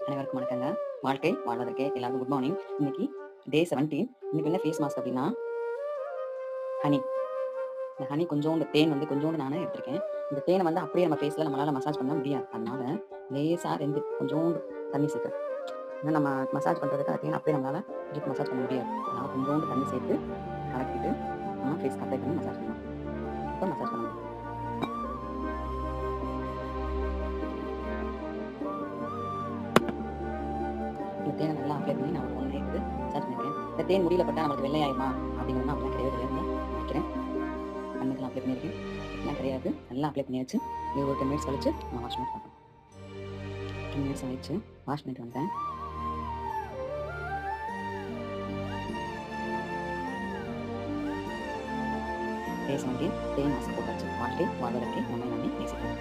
அனைவருக்கும் வணக்கங்க. வாழ்க்கை வாழ்வதற்கே எல்லாருக்கும் குட் மார்னிங். இன்னைக்கு டே 17. இன்னைக்கு என்ன ஃபேஸ் மாஸ்க் அப்டின்னா, ஹனி. இந்த ஹனி கொஞ்சோண்டு தேன் வந்து கொஞ்சோண்டு நானு எடுத்திருக்கேன். இந்த தேன வந்து அப்படியே நம்ம ஃபேஸ்ல நம்மளால மசாஜ் பண்ண முடியாது. அதனால லேசா 2 கொஞ்சோண்டு தண்ணி சேர்க்கிறேன். ஏன்னா நம்ம மசாஜ் பண்றதுக்கு அந்த தேன அப்படியே நம்மளால ஃபேஸ்க்கு மசாஜ் பண்ண முடியாது. அதனால கொஞ்சோண்டு தண்ணி சேர்த்து கலக்கிட்டு நம்ம ஃபேஸ்க்கு அப்ளை பண்ணி மசாஜ் பண்ணணும். இப்ப மசாஜ் பண்ணணும். இந்த தேன நல்லா அப்ளை பண்ணி நான் ஒரு 1 மினிட் மசாஜ் பண்ணிக்கிறேன். இந்த தேன் முடியில பட்டா நம்மளுக்கு வெள்ளையாயிருமா? அப்படிங்கிறதுலாம் அப்படிலாம் கிடையவே கிடையாதுங்க. வைக்கிறேன். கண்ணுக்கெல்லாம் அப்ளை பண்ணியிருக்கேன். அப்படிலாம் கிடையாது. நல்லா அப்ளை பண்ணியாச்சு. இது ஒரு 10 மினிட்ஸ் கழிச்சு நான் வாஷ் பண்ணிட்டு வரேன். 10 மினிட்ஸ் ஆயிடுச்சு. வாஷ் பண்ணிட்டு வந்துட்டேன். டே 17 தேன் மாஸ்க் போட்டாச்சு. வாழ்க்கை வாழ்வதற்கே நம்மை நாமே நேசிப்போம்.